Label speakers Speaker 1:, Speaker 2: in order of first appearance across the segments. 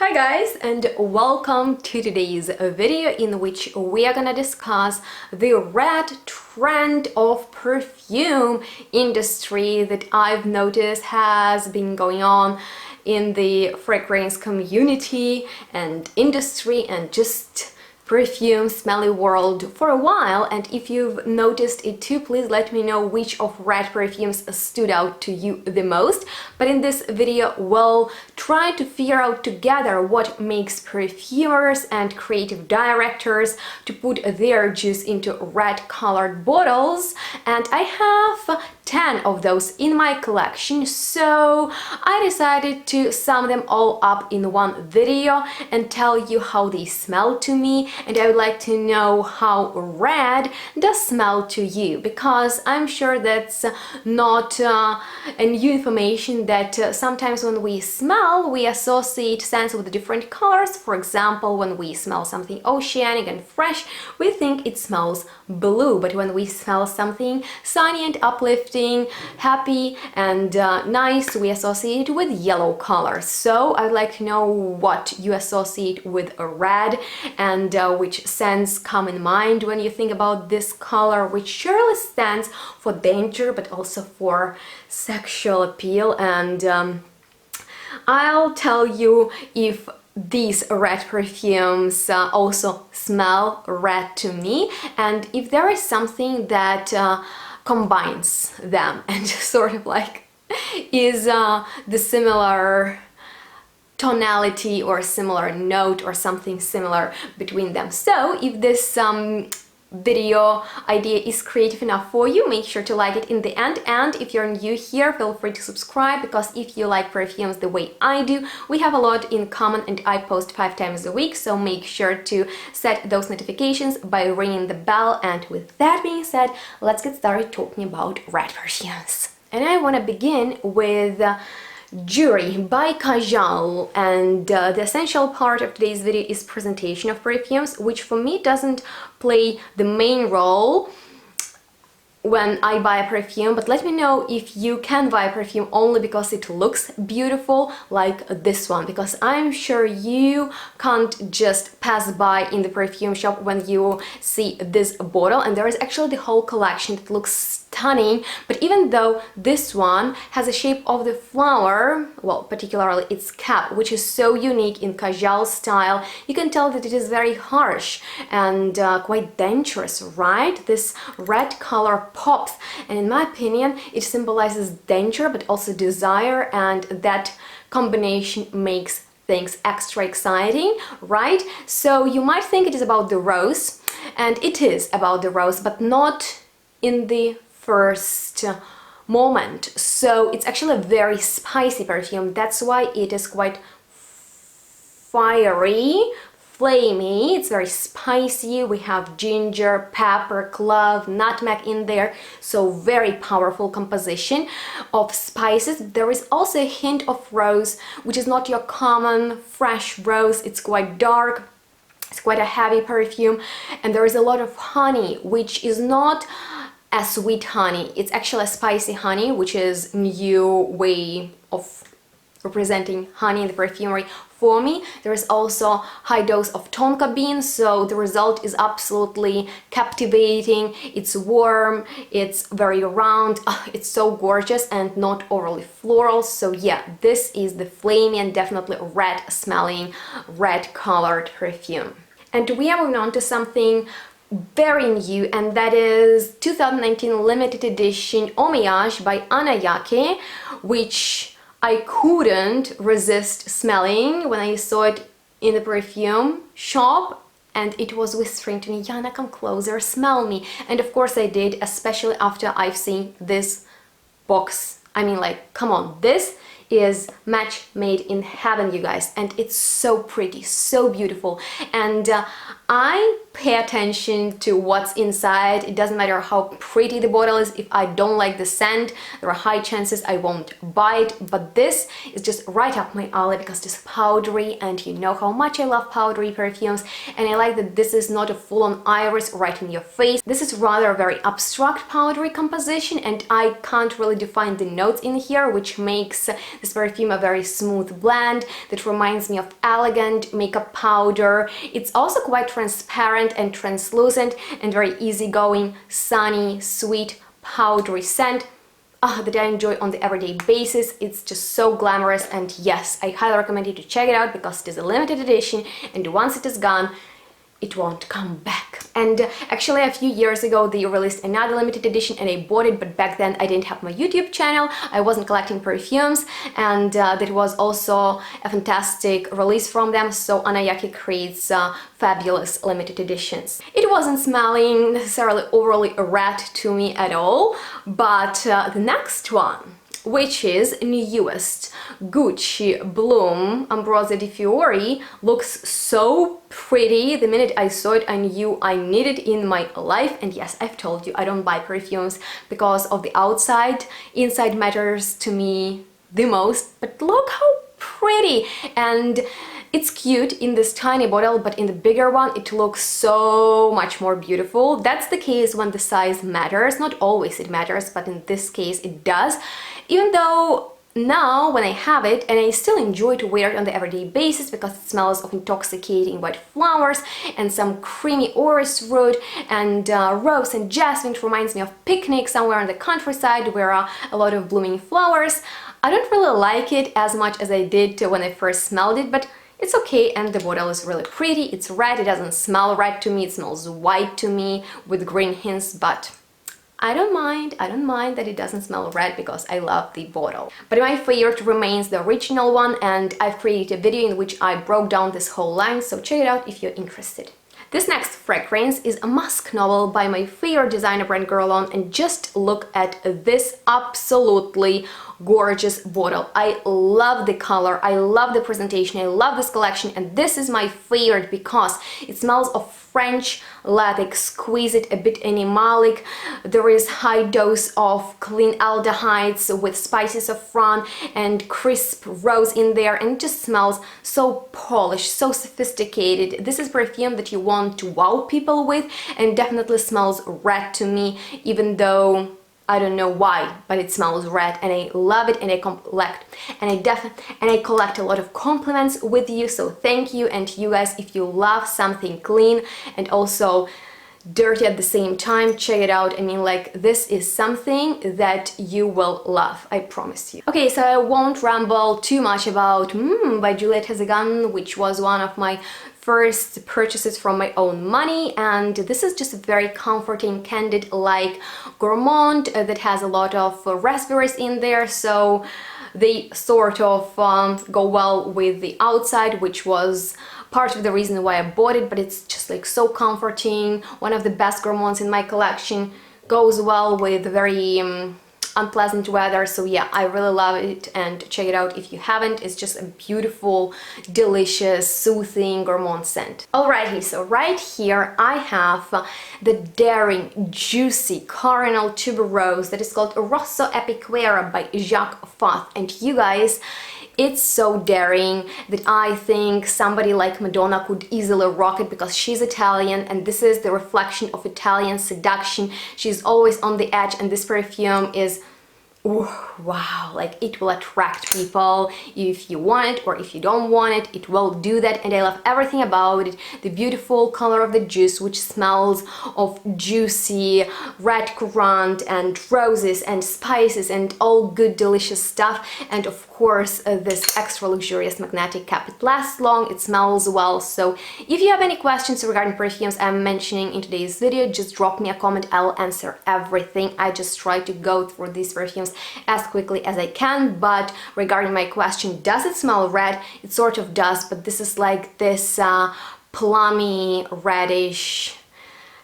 Speaker 1: Hi guys, and welcome to today's video in which we are gonna discuss the red trend of perfume industry that I've noticed has been going on in the fragrance community and industry and just perfume smelly world for a while. And if you've noticed it too, please let me know which of red perfumes stood out to you the most. But in this video we'll try to figure out together what makes perfumers and creative directors to put their juice into red colored bottles, and I have 10 of those in my collection, so I decided to sum them all up in one video and tell you how they smell to me. And I would like to know how red does smell to you, because I'm sure that's not a new information that sometimes when we smell we associate scents with different colors. For example, when we smell something oceanic and fresh, we think it smells blue, but when we smell something sunny and uplifting, happy and nice, we associate it with yellow colors. So I'd like to know what you associate with a red and which scents come in mind when you think about this color, which surely stands for danger but also for sexual appeal. And I'll tell you if these red perfumes also smell red to me, and if there is something that combines them and sort of like is the similar tonality or similar note or something similar between them. So if this video idea is creative enough for you, make sure to like it in the end. And if you're new here, feel free to subscribe, because if you like perfumes the way I do, we have a lot in common and I post 5 times a week, so make sure to set those notifications by ringing the bell. And with that being said, let's get started talking about red perfumes. And I want to begin with Joorie by Kajal, and the essential part of today's video is presentation of perfumes, which for me doesn't play the main role when I buy a perfume. But let me know if you can buy a perfume only because it looks beautiful, like this one, because I'm sure you can't just pass by in the perfume shop when you see this bottle. And there is actually the whole collection that looks stunning, but even though this one has a shape of the flower, well, particularly its cap, which is so unique in Kajal style, you can tell that it is very harsh and quite dangerous, right? This red color pops, and in my opinion it symbolizes danger but also desire, and that combination makes things extra exciting, right? So you might think it is about the rose, and it is about the rose, but not in the first moment. So it's actually a very spicy perfume, that's why it is quite fiery, flamey. It's very spicy. We have ginger, pepper, clove, nutmeg in there, so very powerful composition of spices. There is also a hint of rose, which is not your common fresh rose. It's quite dark, it's quite a heavy perfume, and there is a lot of honey, which is not a sweet honey, it's actually a spicy honey, which is new way of representing honey in the perfumery for me. There is also high dose of tonka bean, so the result is absolutely captivating. It's warm, it's very round, it's so gorgeous and not overly floral. So yeah, this is the flamey and definitely red smelling, red colored perfume. And we are moving on to something very new, and that is 2019 limited edition Omiyage by Annayake, which I couldn't resist smelling when I saw it in the perfume shop, and it was whispering to me, Yana, come closer, smell me. And of course I did, especially after I've seen this box. I mean, like, come on, this is match made in heaven, you guys, and it's so pretty, so beautiful. And I pay attention to what's inside. It doesn't matter how pretty the bottle is. If I don't like the scent, there are high chances I won't buy it. But this is just right up my alley because it's powdery, and you know how much I love powdery perfumes. And I like that this is not a full-on iris right in your face. This is rather a very abstract powdery composition, and I can't really define the notes in here, which makes this perfume a very smooth blend that reminds me of elegant makeup powder. It's also quite transparent and translucent and very easygoing, sunny, sweet, powdery scent that I enjoy on the everyday basis. It's just so glamorous, and yes, I highly recommend you to check it out because it is a limited edition and once it is gone, it won't come back. And actually a few years ago they released another limited edition and I bought it, but back then I didn't have my YouTube channel, I wasn't collecting perfumes, and that was also a fantastic release from them. So Annayake creates fabulous limited editions. It wasn't smelling necessarily overly red to me at all, but the next one, which is newest Gucci Bloom Ambrosia di Fiori, looks so pretty. The minute I saw it, I knew I needed it in my life. And yes, I've told you I don't buy perfumes because of the outside. Inside matters to me the most. But look how pretty, and it's cute in this tiny bottle, but in the bigger one it looks so much more beautiful. That's the case when the size matters. Not always it matters, but in this case it does. Even though now when I have it, and I still enjoy to wear it on the everyday basis because it smells of intoxicating white flowers and some creamy orris root and rose and jasmine. It reminds me of picnic somewhere in the countryside where a lot of blooming flowers. I don't really like it as much as I did when I first smelled it, but it's okay, and the bottle is really pretty. It's red, it doesn't smell red to me, it smells white to me with green hints, but I don't mind that it doesn't smell red because I love the bottle. But my favorite remains the original one, and I've created a video in which I broke down this whole line, so check it out if you're interested. This next fragrance is a Musk Novel by my favorite designer brand Guerlain, and just look at this absolutely gorgeous bottle. I love the color, I love the presentation, I love this collection, and this is my favorite because it smells of French leather, exquisite, a bit animalic. There is high dose of clean aldehydes with spicy saffron and crisp rose in there, and it just smells so polished, so sophisticated. This is perfume that you want to wow people with, and definitely smells red to me, even though I don't know why, but it smells red, and I love it, and I collect a lot of compliments with you, so thank you. And you guys, if you love something clean and also dirty at the same time, check it out. I mean, like, this is something that you will love, I promise you. Okay, so I won't ramble too much about by Juliette Has a Gun, which was one of my first purchases from my own money, and this is just a very comforting, candid like gourmand that has a lot of raspberries in there, so they sort of go well with the outside, which was part of the reason why I bought it. But it's just like so comforting, one of the best gourmands in my collection, goes well with very unpleasant weather. So yeah, I really love it, and check it out if you haven't. It's just a beautiful, delicious, soothing gourmand scent. Alrighty, so right here I have the daring, juicy coronal tuberose that is called Rosso Epicureo by Jacques Fath. And you guys, it's so daring that I think somebody like Madonna could easily rock it, because she's Italian and this is the reflection of Italian seduction. She's always on the edge, and this perfume is ooh, wow, like it will attract people if you want it or if you don't want it, it will do that. And I love everything about it. The beautiful color of the juice, which smells of juicy red currant and roses and spices and all good delicious stuff, and of course this extra luxurious magnetic cap. It lasts long, it smells well. So if you have any questions regarding perfumes I'm mentioning in today's video, just drop me a comment, I'll answer everything. I just try to go through these perfumes as quickly as I can. But regarding my question, does it smell red? It sort of does, but this is like this plummy reddish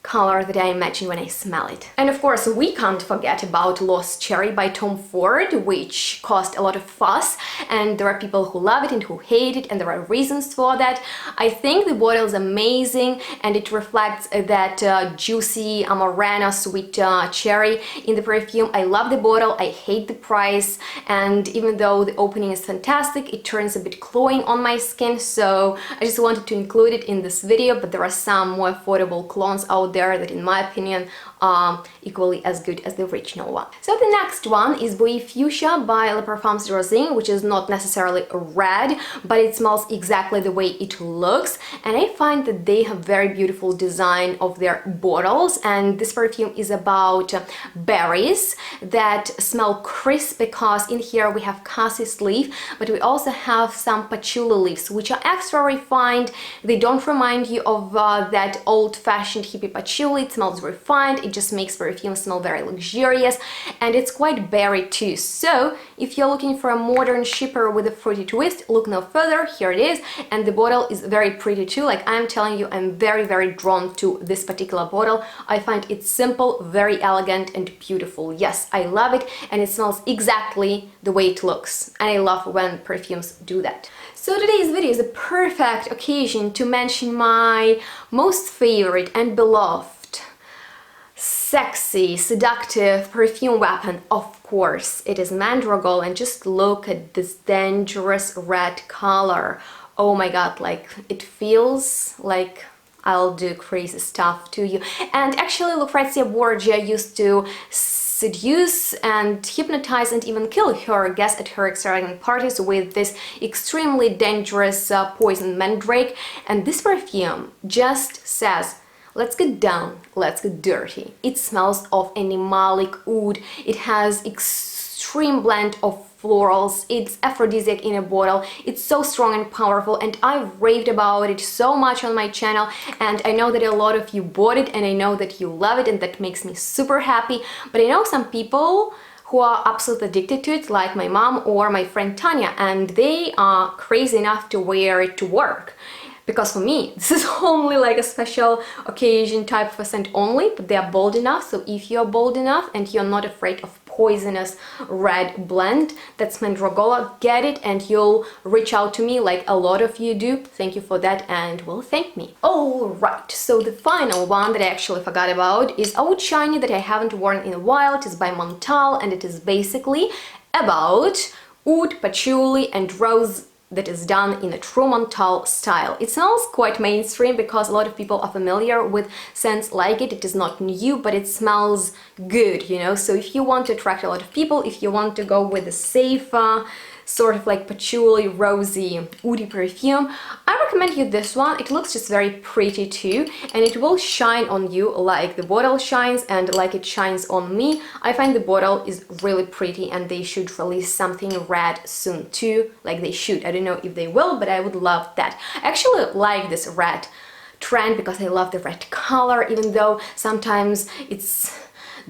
Speaker 1: color that I imagine when I smell it. And of course we can't forget about Lost Cherry by Tom Ford, which caused a lot of fuss, and there are people who love it and who hate it, and there are reasons for that. I think the bottle is amazing, and it reflects that juicy Amarena sweet cherry in the perfume. I love the bottle, I hate the price, and even though the opening is fantastic, it turns a bit cloying on my skin, so I just wanted to include it in this video. But there are some more affordable clones out there that in my opinion are equally as good as the original one. So the next one is Bois Fuchsia by Le Parfums Rosine, which is not necessarily red, but it smells exactly the way it looks, and I find that they have very beautiful design of their bottles, and this perfume is about berries that smell crisp because in here we have cassis leaf, but we also have some patchouli leaves, which are extra refined. They don't remind you of that old-fashioned hippie patchouli. It smells refined, it just makes perfume smell very luxurious, and it's quite berry too. So if you're looking for a modern shipper with a fruity twist, look no further, here it is, and the bottle is very pretty too. Like I'm telling you, I'm very drawn to this particular bottle. I find it simple, very elegant and beautiful. Yes, I love it, and it smells exactly the way it looks, and I love when perfumes do that. So today's video is a perfect occasion to mention my most favorite and beloved, sexy, seductive perfume weapon. Of course, it is Mandragola, and just look at this dangerous red color. Oh my god, like it feels like I'll do crazy stuff to you. And actually Lucrezia Borgia used to seduce and hypnotize and even kill her guests at her extravagant parties with this extremely dangerous poison Mandrake, and this perfume just says, let's get down, let's get dirty. It smells of animalic oud, it has extreme blend of florals, it's aphrodisiac in a bottle, it's so strong and powerful, and I've raved about it so much on my channel, and I know that a lot of you bought it, and I know that you love it, and that makes me super happy. But I know some people who are absolutely addicted to it, like my mom or my friend Tanya, and they are crazy enough to wear it to work. Because for me, this is only like a special occasion type of scent only, but they are bold enough. So if you're bold enough and you're not afraid of poisonous red blend, that's Mandragola, get it, and you'll reach out to me like a lot of you do. Thank you for that, and will thank me. Alright, so the final one that I actually forgot about is Outshine, that I haven't worn in a while. It is by Montal, and it is basically about oud, patchouli and rose that is done in a true Montal style. It smells quite mainstream because a lot of people are familiar with scents like it. It is not new, but it smells good, you know. So if you want to attract a lot of people, if you want to go with a safe sort of like patchouli, rosy, oudy perfume, I recommend you this one. It looks just very pretty too, and it will shine on you like the bottle shines and like it shines on me. I find the bottle is really pretty, and they should release something red soon too, like they should. I don't know if they will, but I would love that. I actually like this red trend because I love the red color, even though sometimes it's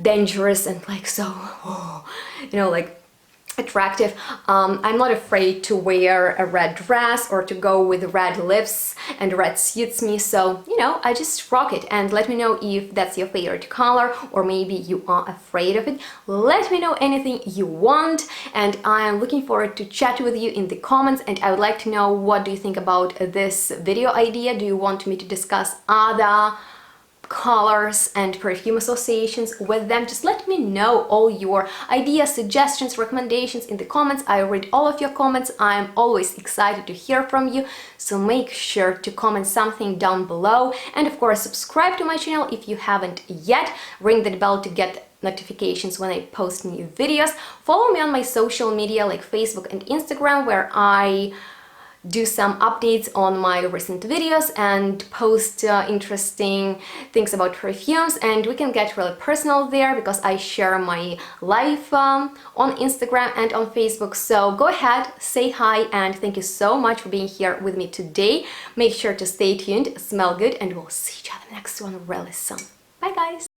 Speaker 1: dangerous and like so, you know, like attractive. I'm not afraid to wear a red dress or to go with red lips, and red suits me, so you know, I just rock it. And let me know if that's your favorite color, or maybe you are afraid of it. Let me know anything you want, and I am looking forward to chat with you in the comments. And I would like to know, what do you think about this video idea? Do you want me to discuss other colors and perfume associations with them? Just let me know all your ideas, suggestions, recommendations in the comments. I read all of your comments. I am always excited to hear from you, so make sure to comment something down below, and of course subscribe to my channel if you haven't yet. Ring that bell to get notifications when I post new videos. Follow me on my social media like Facebook and Instagram, where I do some updates on my recent videos and post interesting things about perfumes, and we can get really personal there because I share my life on Instagram and on Facebook. So go ahead, say hi, and thank you so much for being here with me today. Make sure to stay tuned, smell good, and we'll see each other next one really soon. Bye guys!